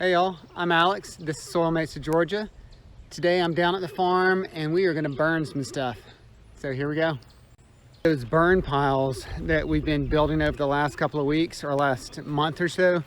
Hey y'all, I'm Alex. This is Soil Mates of Georgia. Today I'm down at the farm and we are going to burn some stuff. So here we go. Those burn piles that we've been building over the last couple of weeks or last month or so,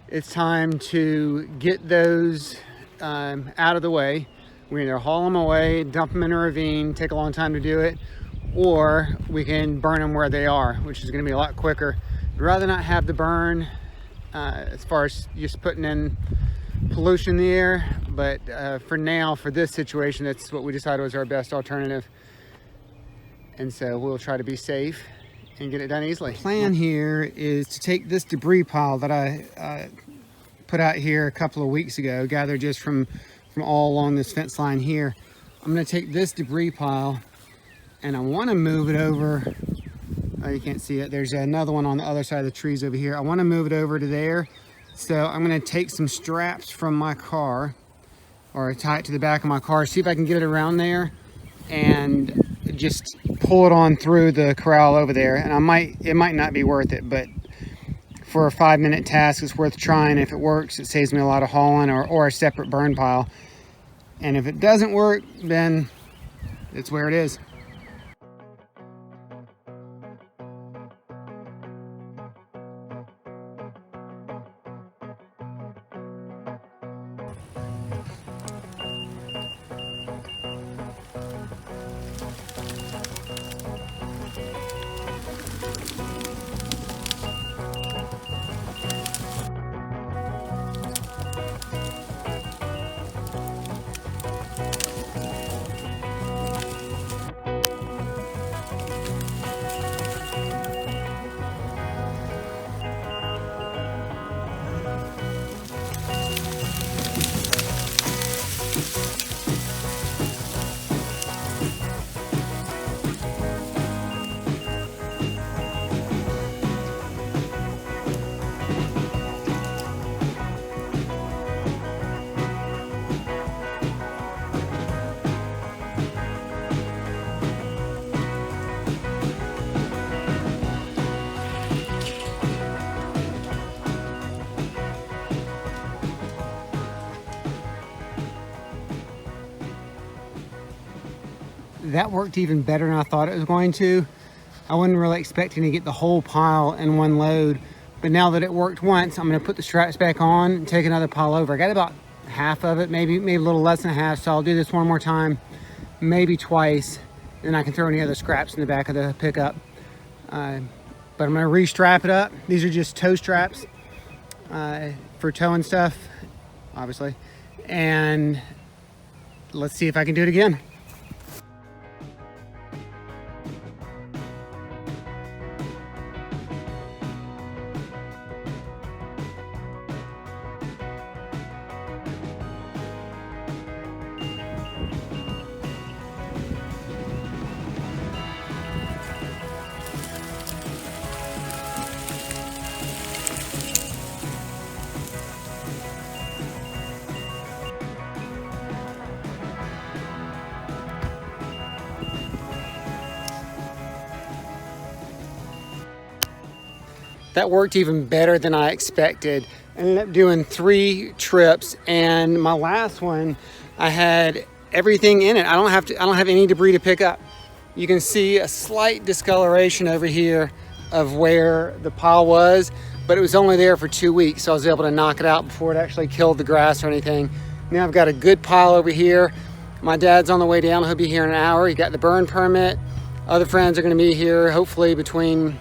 it's time to get those out of the way. We either haul them away, dump them in a ravine, take a long time to do it, or we can burn them where they are, which is going to be a lot quicker. I'd rather not have the burn as far as just putting in pollution in the air, but for now, for this situation, that's what we decided was our best alternative. And so we'll try to be safe and get it done easily. The plan here is to take this debris pile that I put out here a couple of weeks ago, gathered just from all along this fence line here. I'm going to take this debris pile and I want to move it over. Oh, you can't see it. There's another one on the other side of the trees over here. I want to move it over to there. So I'm going to take some straps from my car or tie it to the back of my car, see if I can get it around there and just pull it on through the corral over there. And it might not be worth it, but for a 5-minute task, it's worth trying. If it works, it saves me a lot of hauling or a separate burn pile. And if it doesn't work, then it's where it is. That worked even better than I thought it was going to. I wasn't really expecting to get the whole pile in one load, but now that it worked once, I'm going to put the straps back on and take another pile over. I got about half of it, maybe a little less than half, so I'll do this one more time, maybe twice, and I can throw any other scraps in the back of the pickup. But I'm going to re-strap it up. These are just tow straps for towing stuff, obviously, and let's see if I can do it again. That worked even better than I expected. I ended up doing 3 trips, and my last one, I had everything in it. I don't have any debris to pick up. You can see a slight discoloration over here of where the pile was, but it was only there for 2 weeks, so I was able to knock it out before it actually killed the grass or anything. Now I've got a good pile over here. My dad's on the way down. He'll be here in an hour. He got the burn permit. Other friends are going to be here hopefully between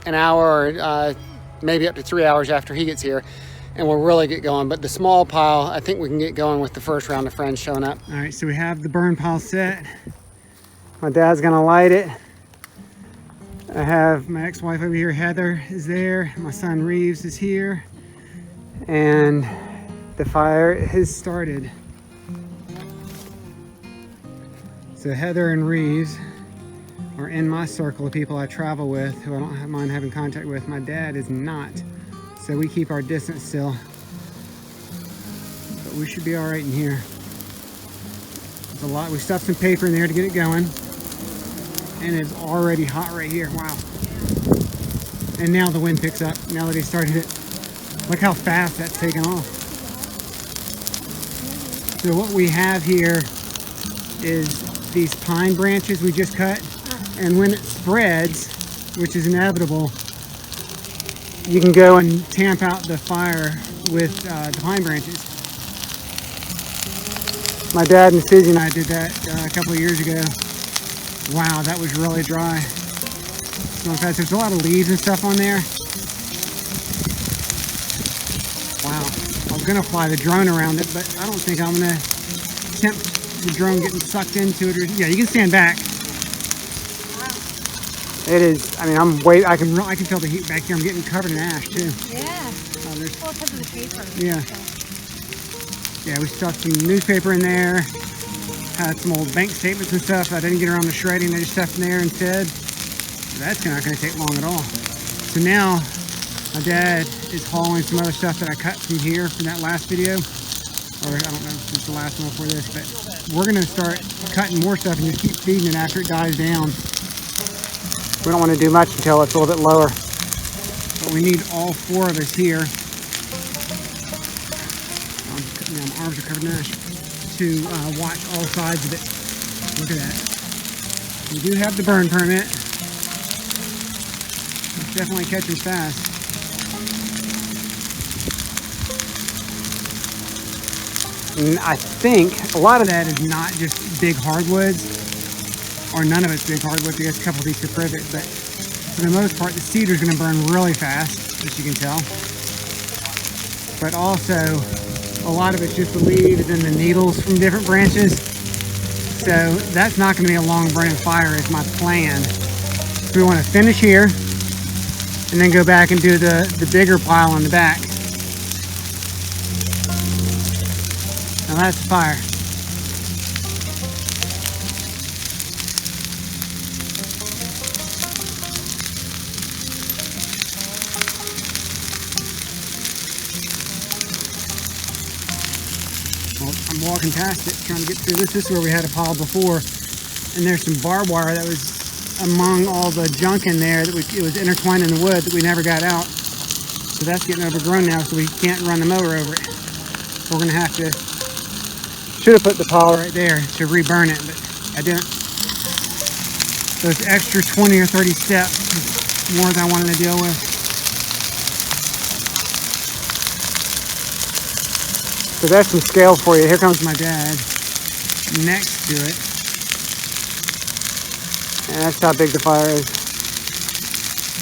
an hour or maybe up to 3 hours after he gets here, and we'll really get going. But the small pile, I think we can get going with the first round of friends showing up. All right, so we have the burn pile set. My dad's gonna light it. I have my ex-wife over here, Heather, is there. My son Reeves is here, and the fire has started. So Heather and Reeves are in my circle of people I travel with, who I don't mind having contact with. My dad is not, so we keep our distance still. But we should be all right in here. There's a lot. We stuffed some paper in there to get it going, and it's already hot right here. Wow. And now the wind picks up, now that he started it. Look how fast that's taken off. So what we have here is these pine branches we just cut, and when it spreads, which is inevitable, you can go and tamp out the fire with the pine branches. My dad and Susie and I did that a couple of years ago. Wow, that was really dry. There's a lot of leaves and stuff on there. Wow, I was gonna fly the drone around it, but I don't think I'm gonna attempt the drone getting sucked into it. Yeah, you can stand back. It is. I mean, I can feel the heat back here. I'm getting covered in ash too. Yeah. Well, because of the paper. Yeah. Yeah, we stuffed some newspaper in there. Had some old bank statements and stuff. I didn't get around to shredding. I just stuffed in there instead. That's not going to take long at all. So now, my dad is hauling some other stuff that I cut from here from that last video. Or I don't know if it's the last one before this, but we're going to start cutting more stuff and just keep feeding it after it dies down. We don't want to do much until it's a little bit lower. But we need all 4 of us here. My arms are covered in ash. To watch all sides of it. Look at that. We do have the burn permit. It's definitely catching fast. And I think a lot of that is not just big hardwoods, or none of it's big hardwoods. I guess a couple of these are privet, but for the most part, the cedar is going to burn really fast, as you can tell. But also, a lot of it's just the leaves and the needles from different branches. So that's not going to be a long burning fire is my plan. So we want to finish here and then go back and do the bigger pile on the back. Now that's the fire. Well, I'm walking past it, trying to get through this. This is where we had a pile before, and there's some barbed wire that was among all the junk in there that it was intertwined in the wood that we never got out. So that's getting overgrown now, so we can't run the mower over it. We're gonna have to. Should have put the pile right there to reburn it, but I didn't. Those extra 20 or 30 steps is more than I wanted to deal with. So that's some scale for you. Here comes my dad next to it. And that's how big the fire is.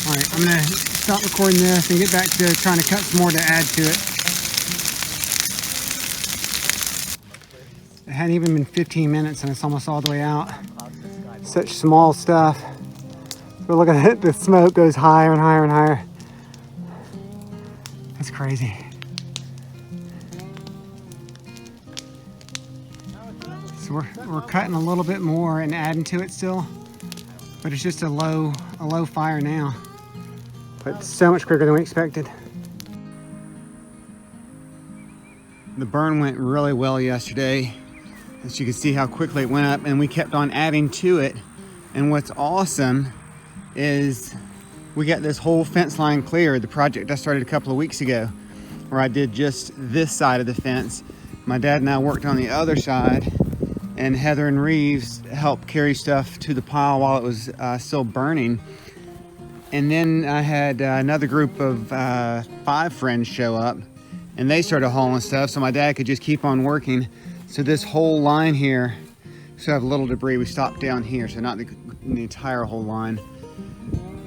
All right, I'm gonna stop recording this and get back to trying to cut some more to add to it. It hadn't even been 15 minutes and it's almost all the way out. Such small stuff. But look at it, the smoke goes higher and higher and higher. That's crazy. So we're cutting a little bit more and adding to it still, but it's just a low fire now. But so much quicker than we expected. The burn went really well yesterday. As you can see how quickly it went up, and we kept on adding to it. And what's awesome is we got this whole fence line cleared. The project I started a couple of weeks ago, where I did just this side of the fence. My dad and I worked on the other side, and Heather and Reeves helped carry stuff to the pile while it was still burning. And then I had another group of 5 friends show up, and they started hauling stuff so my dad could just keep on working. So this whole line here, so I have a little debris. We stopped down here, so not the entire whole line,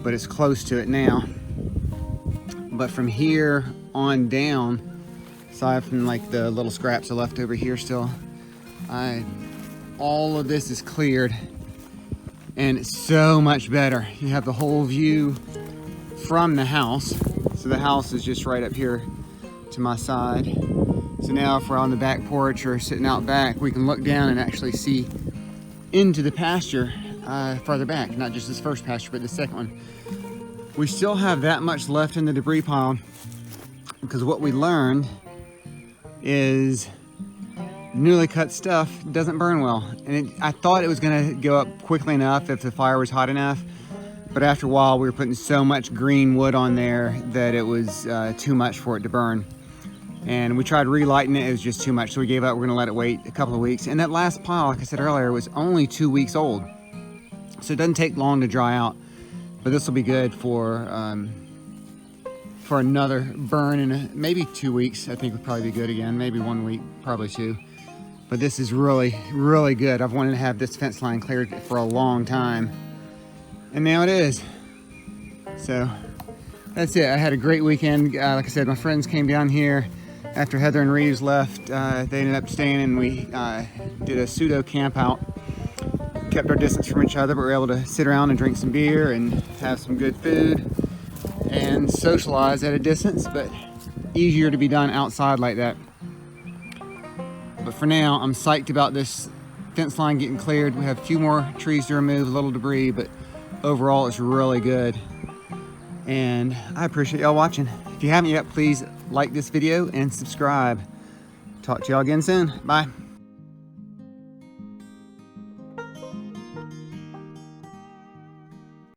but it's close to it now. But from here on down, aside from like the little scraps are left over here still, all of this is cleared, and it's so much better. You have the whole view from the house. So the house is just right up here to my side. So now if we're on the back porch or sitting out back, we can look down and actually see into the pasture farther back. Not just this first pasture, but the second one. We still have that much left in the debris pile because what we learned is newly cut stuff doesn't burn well. And I thought it was gonna go up quickly enough if the fire was hot enough, but after a while we were putting so much green wood on there that it was too much for it to burn. And we tried relighting it, it was just too much, so we gave up. We're gonna let it wait a couple of weeks. And that last pile, like I said earlier, was only 2 weeks old. So it doesn't take long to dry out, but this will be good for another burn in maybe 2 weeks. I think would probably be good again, maybe 1 week, probably 2. But this is really, really good. I've wanted to have this fence line cleared for a long time, and now it is. So that's it. I had a great weekend. Like I said, my friends came down here after Heather and Reeves left. They ended up staying, and we did a pseudo camp out. Kept our distance from each other, but we were able to sit around and drink some beer and have some good food and socialize at a distance, but easier to be done outside like that. But for now, I'm psyched about this fence line getting cleared. We have a few more trees to remove, a little debris, but overall it's really good. And I appreciate y'all watching. If you haven't yet, please like this video and subscribe. Talk to y'all again soon. Bye.